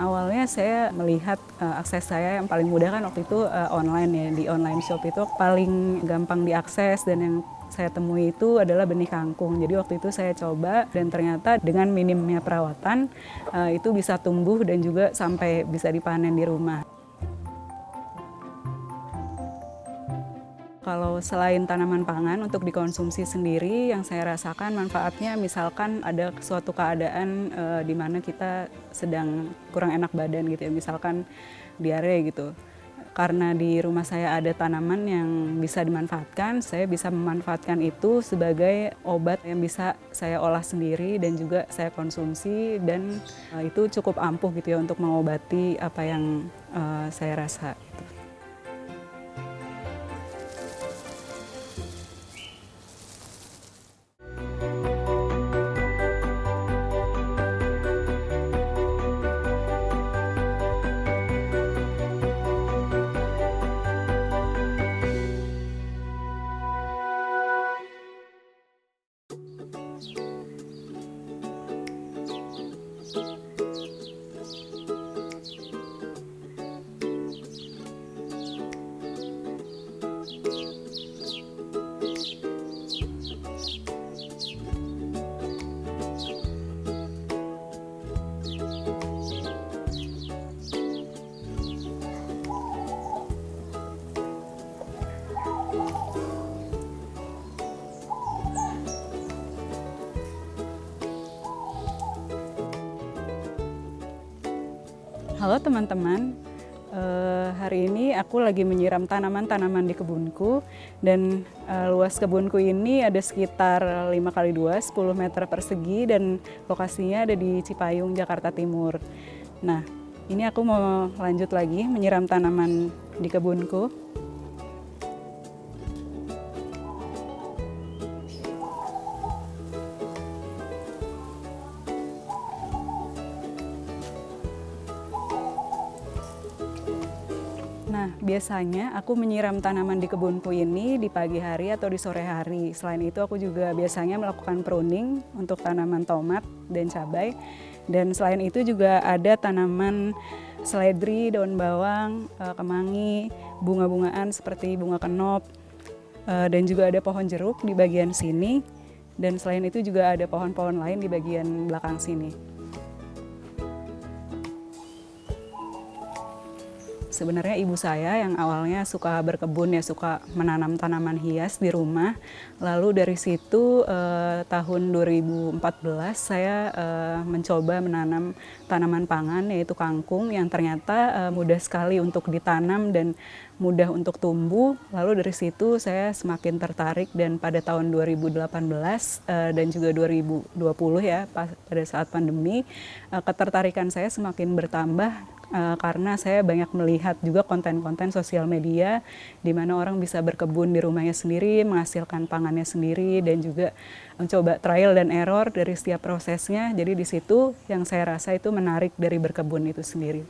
Awalnya saya melihat akses saya yang paling mudah kan waktu itu online ya, di online shop itu paling gampang diakses dan yang saya temui itu adalah benih kangkung. Jadi waktu itu saya coba dan ternyata dengan minimnya perawatan itu bisa tumbuh dan juga sampai bisa dipanen di rumah. Kalau selain tanaman pangan untuk dikonsumsi sendiri, yang saya rasakan manfaatnya misalkan ada suatu keadaan di mana kita sedang kurang enak badan gitu ya, misalkan diare gitu. Karena di rumah saya ada tanaman yang bisa dimanfaatkan, saya bisa memanfaatkan itu sebagai obat yang bisa saya olah sendiri dan juga saya konsumsi dan itu cukup ampuh gitu ya untuk mengobati apa yang saya rasa. Gitu. Halo teman-teman, hari ini aku lagi menyiram tanaman-tanaman di kebunku dan luas kebunku ini ada sekitar 5x2, 10 meter persegi dan lokasinya ada di Cipayung, Jakarta Timur. Nah, ini aku mau lanjut lagi menyiram tanaman di kebunku. Nah, biasanya aku menyiram tanaman di kebunku ini di pagi hari atau di sore hari. Selain itu aku juga biasanya melakukan pruning untuk tanaman tomat dan cabai. Dan selain itu juga ada tanaman seledri, daun bawang, kemangi, bunga-bungaan seperti bunga kenop, dan juga ada pohon jeruk di bagian sini. Dan selain itu juga ada pohon-pohon lain di bagian belakang sini. Sebenarnya ibu saya yang awalnya suka berkebun ya, suka menanam tanaman hias di rumah. Lalu dari situ tahun 2014 saya mencoba menanam tanaman pangan yaitu kangkung yang ternyata mudah sekali untuk ditanam dan mudah untuk tumbuh. Lalu dari situ saya semakin tertarik dan pada tahun 2018 dan juga 2020 ya pada saat pandemi ketertarikan saya semakin bertambah. Karena saya banyak melihat juga konten-konten sosial media di mana orang bisa berkebun di rumahnya sendiri, menghasilkan pangannya sendiri dan juga mencoba trial dan error dari setiap prosesnya. Jadi di situ yang saya rasa itu menarik dari berkebun itu sendiri.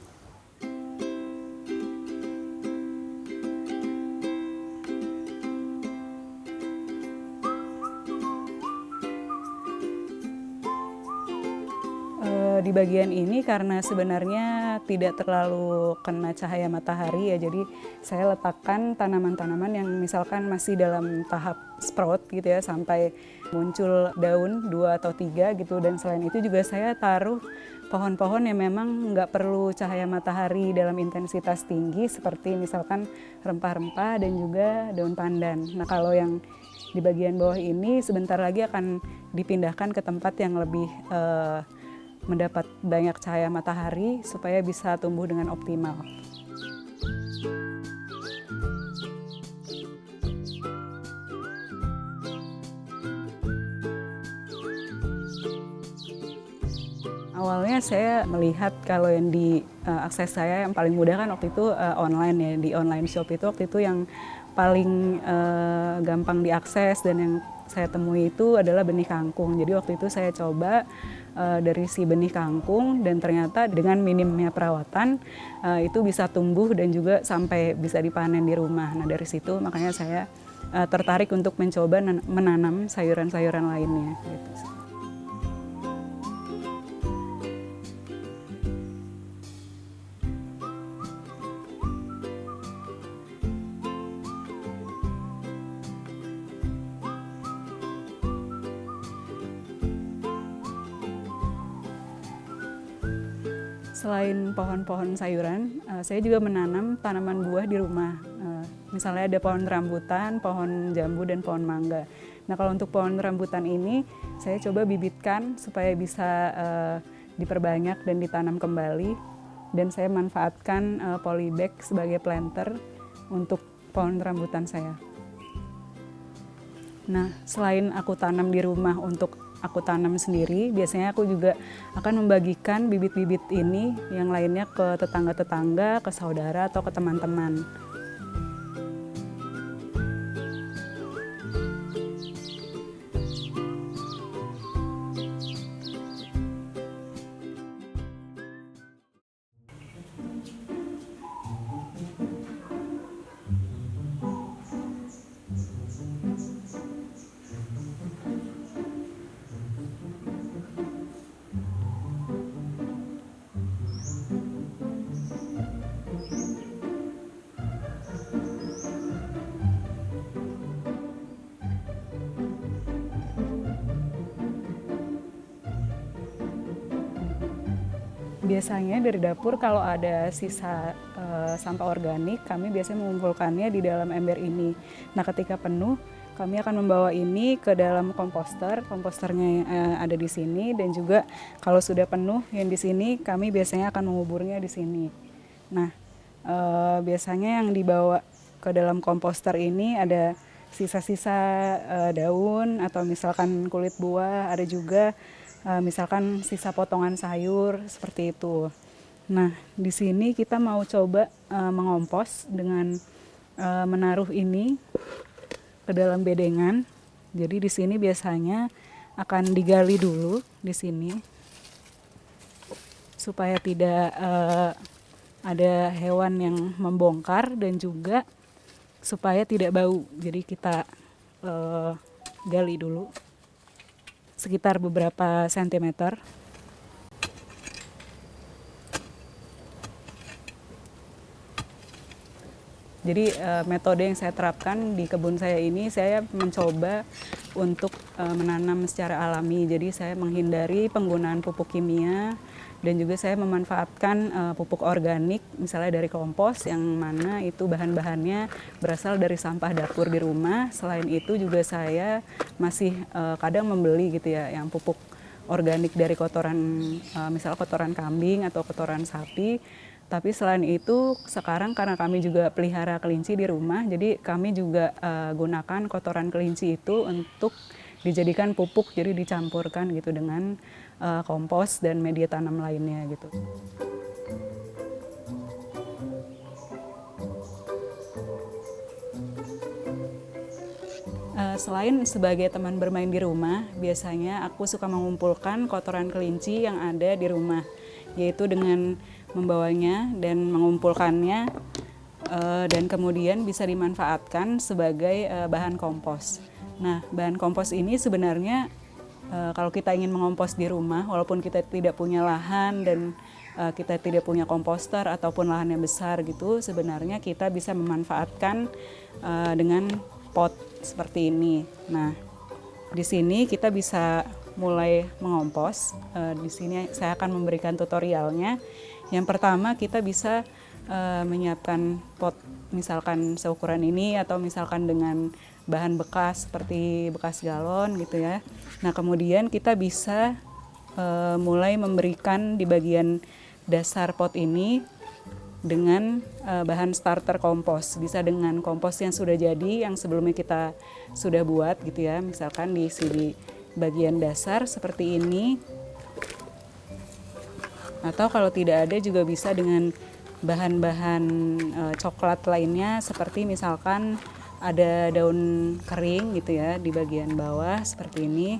Di bagian ini karena sebenarnya tidak terlalu kena cahaya matahari ya, jadi saya letakkan tanaman-tanaman yang misalkan masih dalam tahap sprout gitu ya sampai muncul daun 2 atau 3 gitu, dan selain itu juga saya taruh pohon-pohon yang memang nggak perlu cahaya matahari dalam intensitas tinggi seperti misalkan rempah-rempah dan juga daun pandan. Nah kalau yang di bagian bawah ini sebentar lagi akan dipindahkan ke tempat yang lebih mendapat banyak cahaya matahari supaya bisa tumbuh dengan optimal. Awalnya saya melihat kalau yang di akses saya yang paling mudah kan waktu itu online ya, di online shop itu waktu itu yang paling gampang diakses dan yang saya temui itu adalah benih kangkung. Jadi waktu itu saya coba dari si benih kangkung dan ternyata dengan minimnya perawatan itu bisa tumbuh dan juga sampai bisa dipanen di rumah. Nah dari situ makanya saya tertarik untuk mencoba menanam sayuran-sayuran lainnya. Gitu. Selain pohon-pohon sayuran, saya juga menanam tanaman buah di rumah. Misalnya ada pohon rambutan, pohon jambu, dan pohon mangga. Nah, kalau untuk pohon rambutan ini, saya coba bibitkan supaya bisa diperbanyak dan ditanam kembali. Dan saya manfaatkan polybag sebagai planter untuk pohon rambutan saya. Nah, selain aku tanam di rumah untuk aku tanam sendiri, biasanya aku juga akan membagikan bibit-bibit ini yang lainnya ke tetangga-tetangga, ke saudara, atau ke teman-teman. Biasanya dari dapur kalau ada sisa sampah organik, kami biasanya mengumpulkannya di dalam ember ini. Nah, ketika penuh, kami akan membawa ini ke dalam komposter. Komposternya ada di sini, dan juga kalau sudah penuh yang di sini, kami biasanya akan menguburnya di sini. Nah, biasanya yang dibawa ke dalam komposter ini ada sisa-sisa daun atau misalkan kulit buah, ada juga misalkan sisa potongan sayur seperti itu. Nah, di sini kita mau coba mengompos dengan menaruh ini ke dalam bedengan. Jadi di sini biasanya akan digali dulu di sini supaya tidak ada hewan yang membongkar, dan juga supaya tidak bau. Jadi kita gali dulu sekitar beberapa sentimeter. Jadi metode yang saya terapkan di kebun saya ini, saya mencoba untuk menanam secara alami. Jadi saya menghindari penggunaan pupuk kimia, dan juga saya memanfaatkan pupuk organik, misalnya dari kompos, yang mana itu bahan-bahannya berasal dari sampah dapur di rumah. Selain itu juga saya masih kadang membeli gitu ya, yang pupuk organik dari kotoran, misalnya kotoran kambing atau kotoran sapi. Tapi selain itu, sekarang karena kami juga pelihara kelinci di rumah, jadi kami juga gunakan kotoran kelinci itu untuk dijadikan pupuk, jadi dicampurkan gitu dengan kompos dan media tanam lainnya gitu. Selain sebagai teman bermain di rumah, biasanya aku suka mengumpulkan kotoran kelinci yang ada di rumah, yaitu dengan membawanya dan mengumpulkannya, dan kemudian bisa dimanfaatkan sebagai bahan kompos. Nah, bahan kompos ini sebenarnya kalau kita ingin mengompos di rumah, walaupun kita tidak punya lahan dan kita tidak punya komposter ataupun lahan yang besar gitu, sebenarnya kita bisa memanfaatkan dengan pot seperti ini. Nah, di sini kita bisa mulai mengompos. Di sini saya akan memberikan tutorialnya. Yang pertama, kita bisa menyiapkan pot misalkan seukuran ini, atau misalkan dengan bahan bekas seperti bekas galon gitu ya. Nah, kemudian kita bisa mulai memberikan di bagian dasar pot ini dengan bahan starter kompos. Bisa dengan kompos yang sudah jadi, yang sebelumnya kita sudah buat gitu ya. Misalkan diisi di bagian dasar seperti ini. Atau kalau tidak ada juga bisa dengan bahan-bahan coklat lainnya, seperti misalkan ada daun kering gitu ya di bagian bawah seperti ini.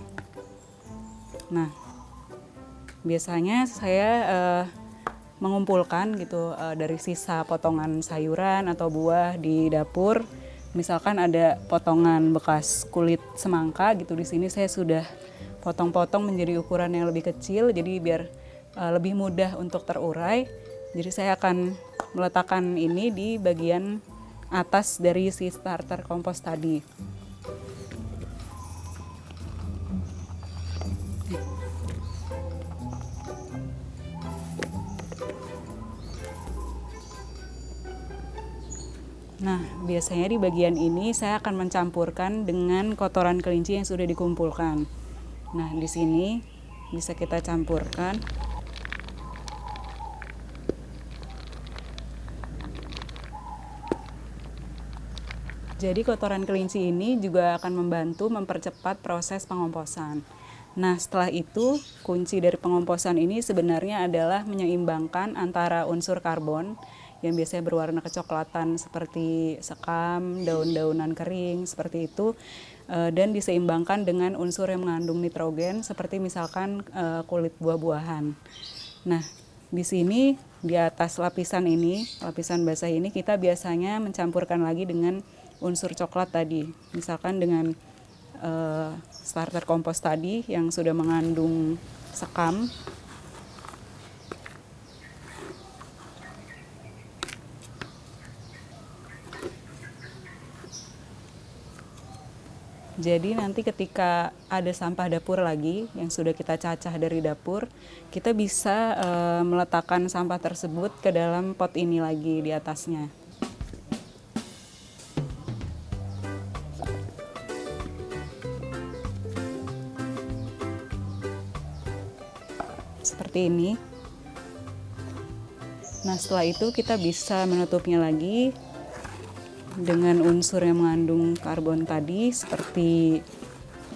Nah, biasanya saya mengumpulkan gitu dari sisa potongan sayuran atau buah di dapur. Misalkan ada potongan bekas kulit semangka gitu, di sini saya sudah potong-potong menjadi ukuran yang lebih kecil, jadi biar lebih mudah untuk terurai. Jadi saya akan meletakkan ini di bagian atas dari si starter kompos tadi. Nah, biasanya di bagian ini saya akan mencampurkan dengan kotoran kelinci yang sudah dikumpulkan. Nah, di sini bisa kita campurkan. Jadi kotoran kelinci ini juga akan membantu mempercepat proses pengomposan. Nah, setelah itu kunci dari pengomposan ini sebenarnya adalah menyeimbangkan antara unsur karbon yang biasanya berwarna kecoklatan seperti sekam, daun-daunan kering seperti itu, dan diseimbangkan dengan unsur yang mengandung nitrogen seperti misalkan kulit buah-buahan. Nah, di sini di atas lapisan ini, lapisan basah ini kita biasanya mencampurkan lagi dengan unsur coklat tadi, misalkan dengan starter kompos tadi yang sudah mengandung sekam. Jadi nanti ketika ada sampah dapur lagi yang sudah kita cacah dari dapur, kita bisa meletakkan sampah tersebut ke dalam pot ini lagi di atasnya. Seperti ini. Nah, setelah itu kita bisa menutupnya lagi dengan unsur yang mengandung karbon tadi seperti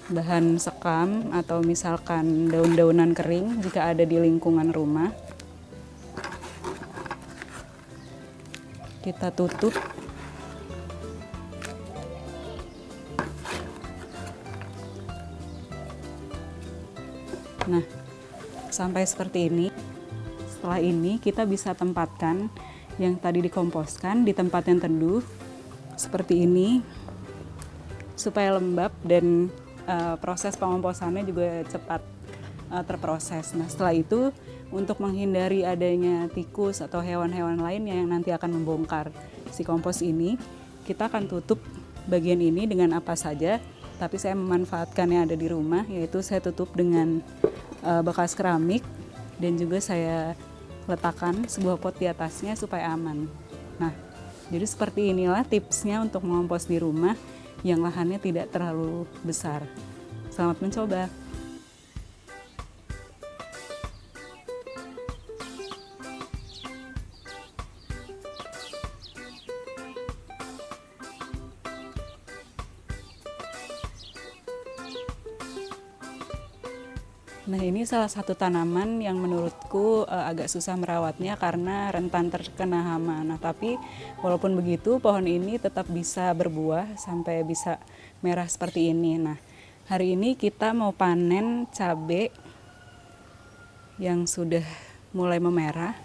bahan sekam atau misalkan daun-daunan kering jika ada di lingkungan rumah. Kita tutup. Nah, sampai seperti ini. Setelah ini kita bisa tempatkan yang tadi dikomposkan di tempat yang teduh seperti ini supaya lembab dan proses pengomposannya juga cepat terproses. Nah, setelah itu untuk menghindari adanya tikus atau hewan-hewan lainnya yang nanti akan membongkar si kompos ini, kita akan tutup bagian ini dengan apa saja, tapi saya memanfaatkan yang ada di rumah, yaitu saya tutup dengan bekas keramik dan juga saya letakkan sebuah pot di atasnya supaya aman. Nah, jadi seperti inilah tipsnya untuk mengompos di rumah yang lahannya tidak terlalu besar. Selamat mencoba. Nah, ini salah satu tanaman yang menurutku agak susah merawatnya karena rentan terkena hama. Nah, tapi walaupun begitu pohon ini tetap bisa berbuah sampai bisa merah seperti ini. Nah, hari ini kita mau panen cabai yang sudah mulai memerah.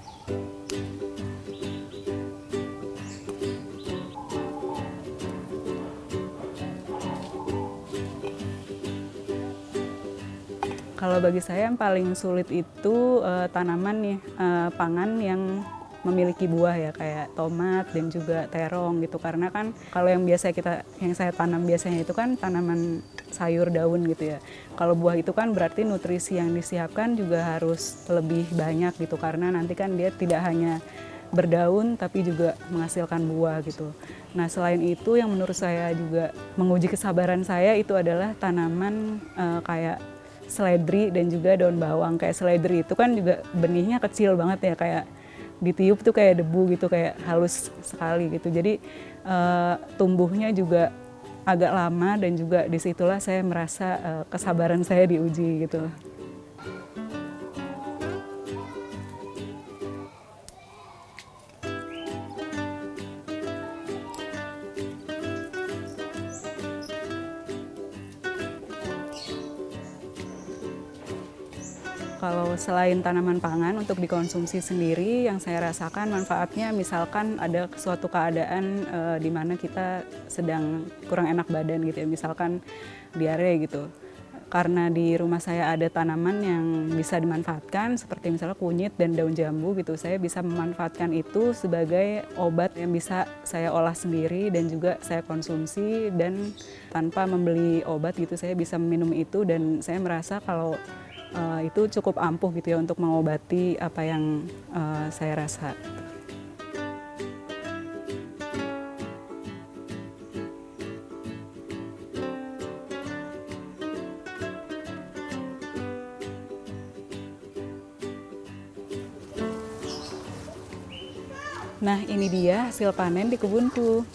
Kalau bagi saya yang paling sulit itu tanaman pangan yang memiliki buah ya, kayak tomat dan juga terong gitu, karena kan kalau yang saya tanam biasanya itu kan tanaman sayur daun gitu ya. Kalau buah itu kan berarti nutrisi yang disiapkan juga harus lebih banyak gitu, karena nanti kan dia tidak hanya berdaun tapi juga menghasilkan buah gitu. Nah, selain itu yang menurut saya juga menguji kesabaran saya itu adalah tanaman kayak seledri dan juga daun bawang. Kayak seledri itu kan juga benihnya kecil banget ya, kayak ditiup tuh kayak debu gitu, kayak halus sekali gitu. Jadi tumbuhnya juga agak lama dan juga disitulah saya merasa kesabaran saya diuji gitu. Kalau selain tanaman pangan untuk dikonsumsi sendiri, yang saya rasakan manfaatnya misalkan ada suatu keadaan di mana kita sedang kurang enak badan gitu ya, misalkan diare gitu. Karena di rumah saya ada tanaman yang bisa dimanfaatkan seperti misalnya kunyit dan daun jambu gitu, saya bisa memanfaatkan itu sebagai obat yang bisa saya olah sendiri dan juga saya konsumsi, dan tanpa membeli obat gitu saya bisa minum itu, dan saya merasa kalau itu cukup ampuh gitu ya untuk mengobati apa yang saya rasa. Nah, ini dia hasil panen di kebunku.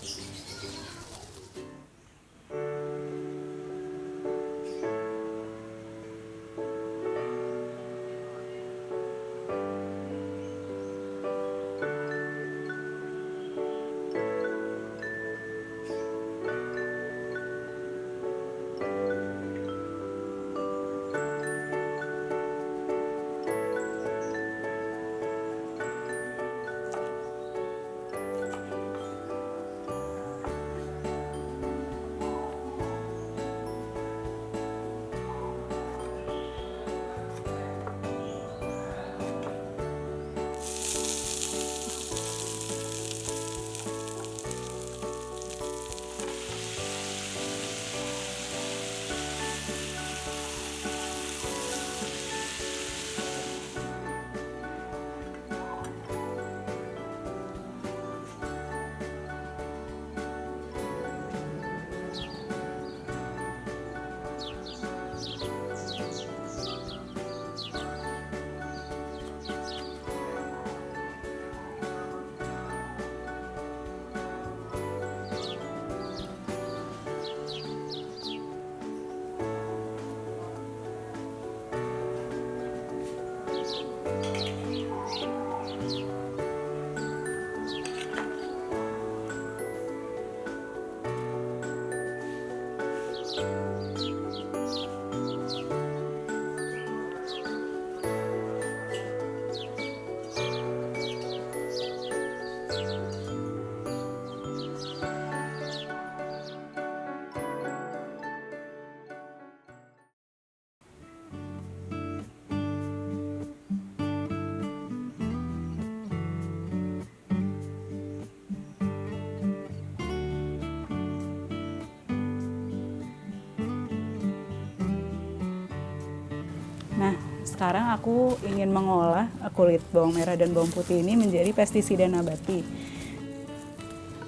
Nah, sekarang aku ingin mengolah kulit bawang merah dan bawang putih ini menjadi pestisida nabati.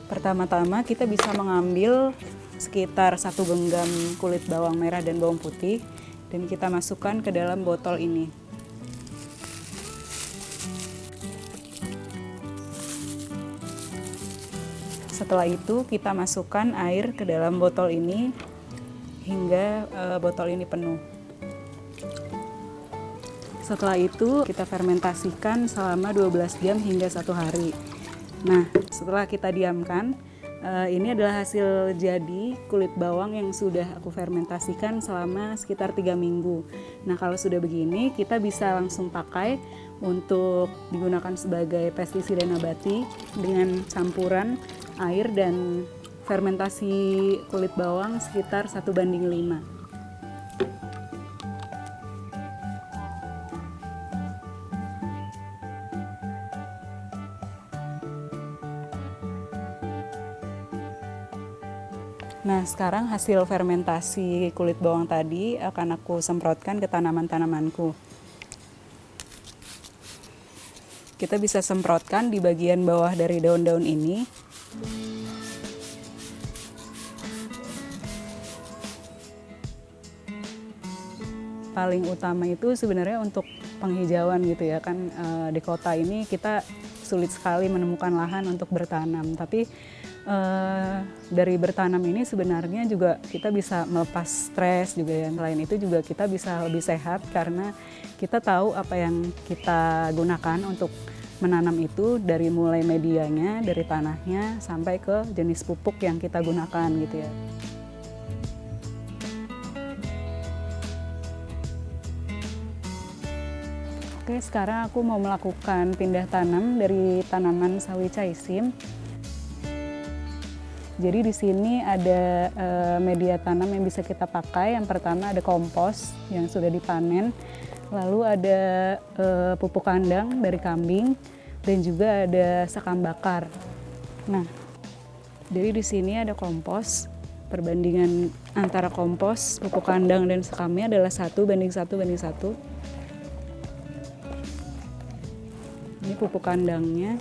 Pertama-tama kita bisa mengambil sekitar 1 genggam kulit bawang merah dan bawang putih dan kita masukkan ke dalam botol ini. Setelah itu kita masukkan air ke dalam botol ini hingga botol ini penuh. Setelah itu kita fermentasikan selama 12 jam hingga 1 hari. Nah, setelah kita diamkan, ini adalah hasil jadi kulit bawang yang sudah aku fermentasikan selama sekitar 3 minggu. Nah, kalau sudah begini, kita bisa langsung pakai untuk digunakan sebagai pestisida nabati dengan campuran air dan fermentasi kulit bawang sekitar 1:5. Nah, sekarang hasil fermentasi kulit bawang tadi akan aku semprotkan ke tanaman-tanamanku. Kita bisa semprotkan di bagian bawah dari daun-daun ini. Paling utama itu sebenarnya untuk penghijauan gitu ya kan, di kota ini kita sulit sekali menemukan lahan untuk bertanam, tapi dari bertanam ini sebenarnya juga kita bisa melepas stres juga ya. Selain itu juga kita bisa lebih sehat karena kita tahu apa yang kita gunakan untuk menanam itu, dari mulai medianya, dari tanahnya sampai ke jenis pupuk yang kita gunakan gitu ya. Oke, sekarang aku mau melakukan pindah tanam dari tanaman sawi caisim. Jadi di sini ada media tanam yang bisa kita pakai. Yang pertama ada kompos yang sudah dipanen, lalu ada pupuk kandang dari kambing, dan juga ada sekam bakar. Nah, jadi di sini ada kompos. Perbandingan antara kompos, pupuk kandang, dan sekamnya adalah 1:1:1. Ini pupuk kandangnya.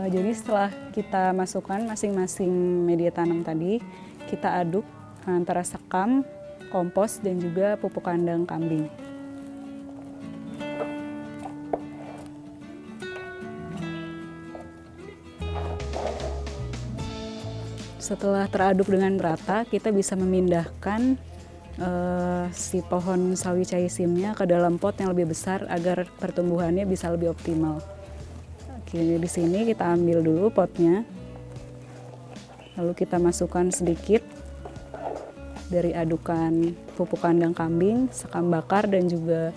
Jadi setelah kita masukkan masing-masing media tanam tadi, kita aduk antara sekam, kompos, dan juga pupuk kandang kambing. Setelah teraduk dengan rata, kita bisa memindahkan si pohon sawi caisimnya ke dalam pot yang lebih besar agar pertumbuhannya bisa lebih optimal. Oke, di sini kita ambil dulu potnya, lalu kita masukkan sedikit dari adukan pupuk kandang kambing, sekam bakar, dan juga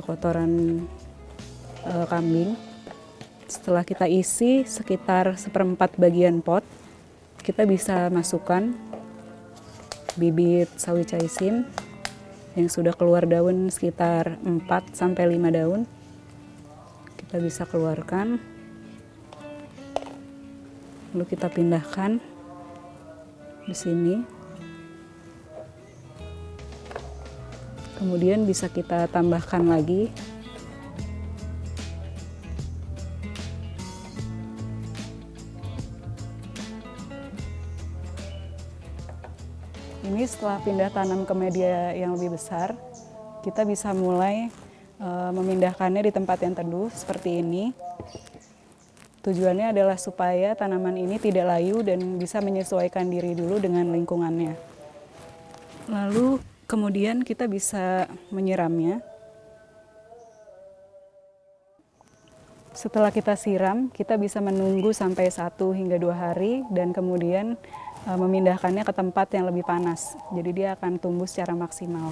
kotoran kambing. Setelah kita isi sekitar 1/4 bagian pot, kita bisa masukkan bibit sawi caisim yang sudah keluar daun sekitar 4-5 daun. Kita bisa keluarkan, lalu kita pindahkan di sini. Kemudian bisa kita tambahkan lagi ini. Setelah pindah tanam ke media yang lebih besar, kita bisa mulai memindahkannya di tempat yang teduh seperti ini. Tujuannya adalah supaya tanaman ini tidak layu dan bisa menyesuaikan diri dulu dengan lingkungannya. Lalu kemudian kita bisa menyiramnya. Setelah kita siram, kita bisa menunggu sampai 1 hingga 2 hari dan kemudian memindahkannya ke tempat yang lebih panas. Jadi dia akan tumbuh secara maksimal.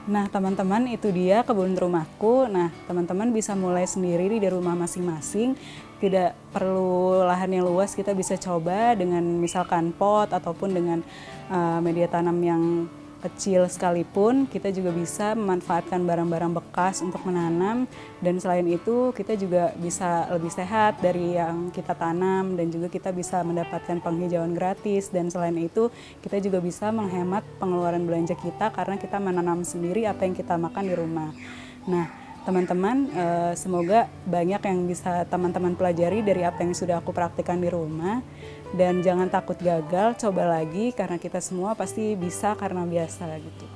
Nah, teman-teman, itu dia kebun rumahku. Nah, teman-teman bisa mulai sendiri di rumah masing-masing. Tidak perlu lahan yang luas, kita bisa coba dengan misalkan pot ataupun dengan media tanam yang kecil sekalipun. Kita juga bisa memanfaatkan barang-barang bekas untuk menanam, dan selain itu kita juga bisa lebih sehat dari yang kita tanam, dan juga kita bisa mendapatkan penghijauan gratis, dan selain itu kita juga bisa menghemat pengeluaran belanja kita karena kita menanam sendiri apa yang kita makan di rumah. Nah, teman-teman, semoga banyak yang bisa teman-teman pelajari dari apa yang sudah aku praktikkan di rumah. Dan jangan takut gagal, coba lagi karena kita semua pasti bisa karena biasa gitu.